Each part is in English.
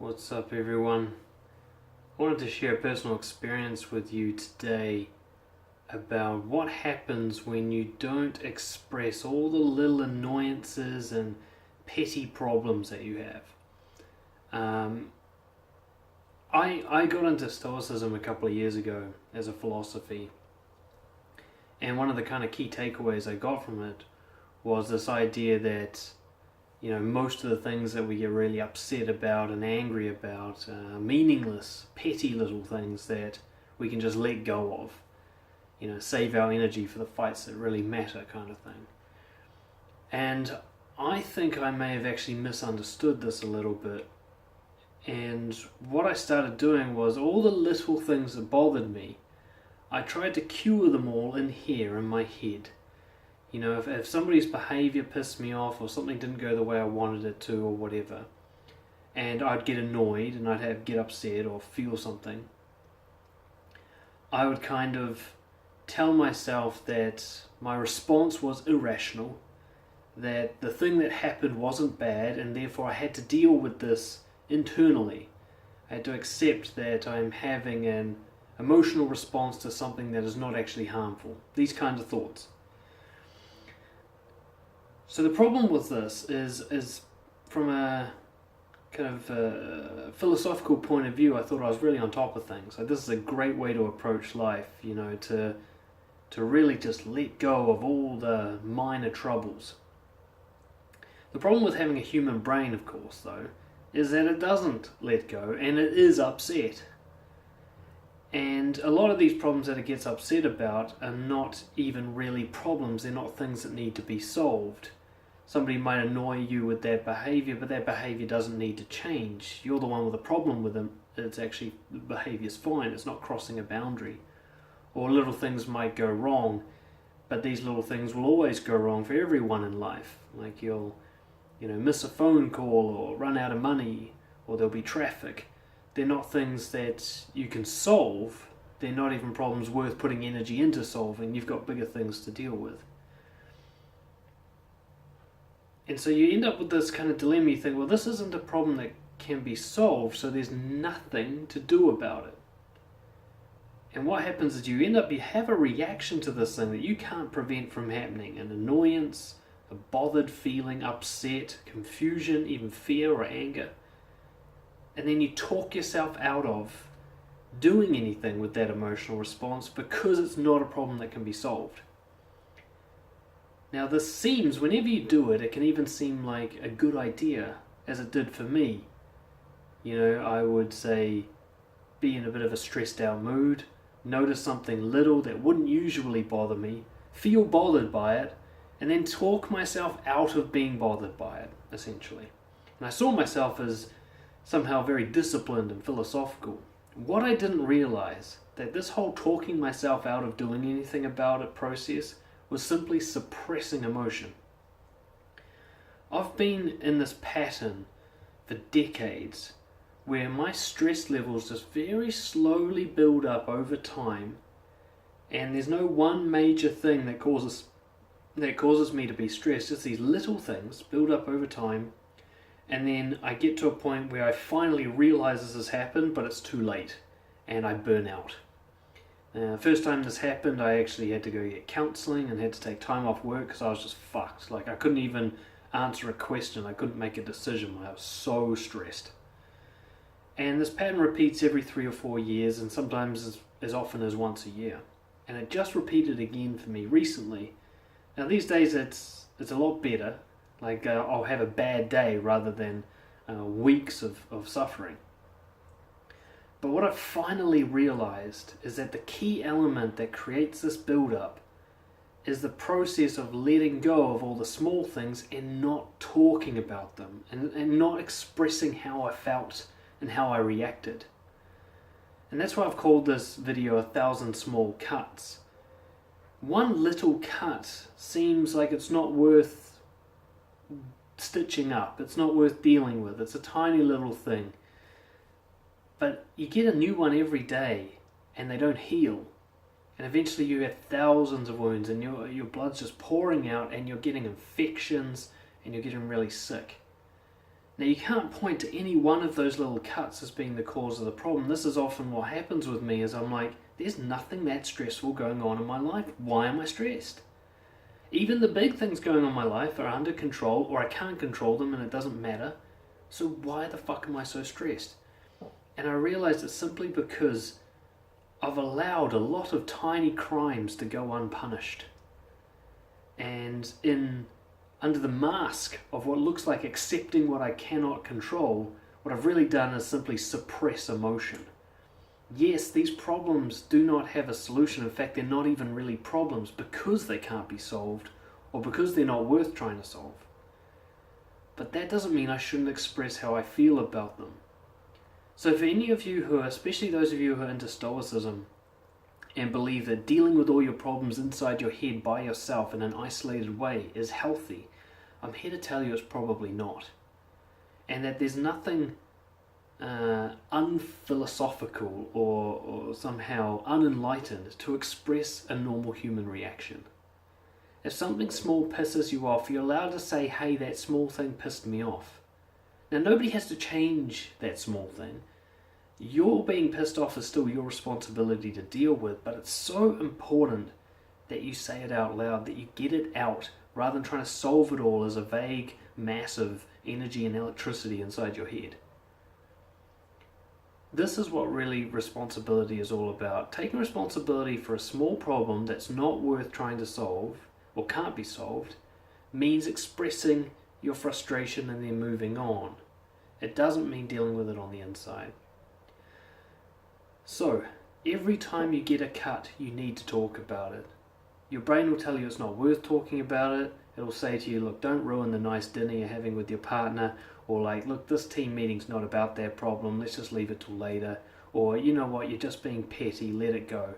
What's up, everyone? I wanted to share a personal experience with you today about what happens when you don't express all the little annoyances and petty problems that you have. I got into Stoicism a couple of years ago as a philosophy, and one of the kind of key takeaways I got from it was this idea that most of the things that we get really upset about and angry about are meaningless, petty little things that we can just let go of. Save our energy for the fights that really matter, kind of thing. And I think I may have actually misunderstood this a little bit. And what I started doing was all the little things that bothered me, I tried to cure them all in here, in my head. If somebody's behaviour pissed me off or something didn't go the way I wanted it to or whatever, and I'd get annoyed and I'd get upset or feel something, I would kind of tell myself that my response was irrational, that the thing that happened wasn't bad, and therefore I had to deal with this internally. I had to accept that I'm having an emotional response to something that is not actually harmful. These kinds of thoughts. So the problem with this is from a kind of philosophical point of view, I thought I was really on top of things. Like, this is a great way to approach life, to really just let go of all the minor troubles. The problem with having a human brain, of course, though, is that it doesn't let go and it is upset. And a lot of these problems that it gets upset about are not even really problems. They're not things that need to be solved. Somebody might annoy you with their behaviour, but their behaviour doesn't need to change. You're the one with a problem with them. It's actually, the behaviour's fine. It's not crossing a boundary. Or little things might go wrong, but these little things will always go wrong for everyone in life. Like you'll, miss a phone call or run out of money, or there'll be traffic. They're not things that you can solve. They're not even problems worth putting energy into solving. You've got bigger things to deal with. And so you end up with this kind of dilemma. You think, well, this isn't a problem that can be solved, so there's nothing to do about it. And what happens is you have a reaction to this thing that you can't prevent from happening. An annoyance, a bothered feeling, upset, confusion, even fear or anger. And then you talk yourself out of doing anything with that emotional response because it's not a problem that can be solved. Now this seems, whenever you do it, it can even seem like a good idea, as it did for me. I would say, be in a bit of a stressed out mood, notice something little that wouldn't usually bother me, feel bothered by it, and then talk myself out of being bothered by it, essentially. And I saw myself as somehow very disciplined and philosophical. What I didn't realize, that this whole talking myself out of doing anything about it process was simply suppressing emotion. I've been in this pattern for decades where my stress levels just very slowly build up over time, and there's no one major thing that causes me to be stressed. Just these little things build up over time, and then I get to a point where I finally realize this has happened, but it's too late, and I burn out. First time this happened, I actually had to go get counselling and had to take time off work because I was just fucked. Like, I couldn't even answer a question. I couldn't make a decision. I was so stressed. And this pattern repeats every 3 or 4 years, and sometimes as often as once a year. And it just repeated again for me recently. Now these days it's a lot better. Like, I'll have a bad day rather than weeks of suffering. But what I've finally realized is that the key element that creates this build-up is the process of letting go of all the small things and not talking about them and not expressing how I felt and how I reacted. And that's why I've called this video 1,000 Small Cuts. One little cut seems like it's not worth stitching up, it's not worth dealing with, it's a tiny little thing. But you get a new one every day and they don't heal. And eventually you have thousands of wounds and your blood's just pouring out and you're getting infections and you're getting really sick. Now you can't point to any one of those little cuts as being the cause of the problem. This is often what happens with me, is I'm like, there's nothing that stressful going on in my life. Why am I stressed? Even the big things going on in my life are under control, or I can't control them and it doesn't matter. So why the fuck am I so stressed? And I realized it's simply because I've allowed a lot of tiny crimes to go unpunished. And under the mask of what looks like accepting what I cannot control, what I've really done is simply suppress emotion. Yes, these problems do not have a solution. In fact, they're not even really problems because they can't be solved, or because they're not worth trying to solve. But that doesn't mean I shouldn't express how I feel about them. So for any of you who are, especially those of you who are into Stoicism, and believe that dealing with all your problems inside your head by yourself in an isolated way is healthy, I'm here to tell you it's probably not. And that there's nothing unphilosophical or somehow unenlightened to express a normal human reaction. If something small pisses you off, you're allowed to say, hey, that small thing pissed me off. Now, nobody has to change that small thing. Your being pissed off is still your responsibility to deal with, but it's so important that you say it out loud, that you get it out, rather than trying to solve it all as a vague mass of energy and electricity inside your head. This is what really responsibility is all about. Taking responsibility for a small problem that's not worth trying to solve, or can't be solved, means expressing your frustration and then moving on. It doesn't mean dealing with it on the inside. So, every time you get a cut, you need to talk about it. Your brain will tell you it's not worth talking about it. It'll say to you, look, don't ruin the nice dinner you're having with your partner. Or like, look, this team meeting's not about that problem, let's just leave it till later. Or, you know what, you're just being petty, let it go.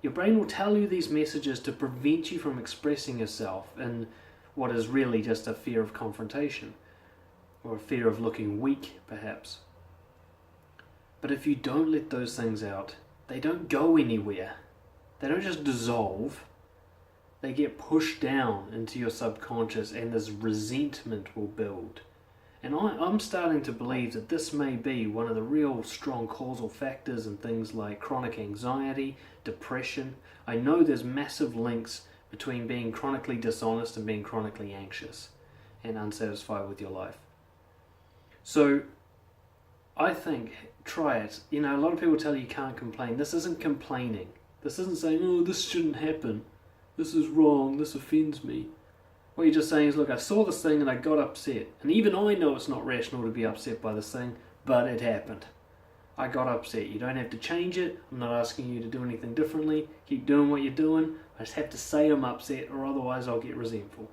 Your brain will tell you these messages to prevent you from expressing yourself in what is really just a fear of confrontation. Or a fear of looking weak, perhaps. But if you don't let those things out, they don't go anywhere. They don't just dissolve. They get pushed down into your subconscious, and this resentment will build. And I'm starting to believe that this may be one of the real strong causal factors in things like chronic anxiety, depression. I know there's massive links between being chronically dishonest and being chronically anxious and unsatisfied with your life. So I think, try it. You know, a lot of people tell you can't complain. This isn't complaining. This isn't saying, oh, this shouldn't happen. This is wrong. This offends me. What you're just saying is, look, I saw this thing and I got upset. And even I know it's not rational to be upset by this thing, but it happened. I got upset. You don't have to change it. I'm not asking you to do anything differently. Keep doing what you're doing. I just have to say I'm upset, or otherwise I'll get resentful.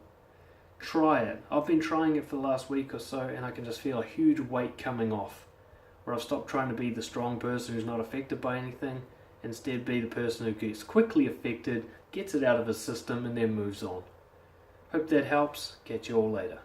Try it. I've been trying it for the last week or so, and I can just feel a huge weight coming off. Where I've stopped trying to be the strong person who's not affected by anything. Instead, be the person who gets quickly affected, gets it out of his system, and then moves on. Hope that helps. Catch you all later.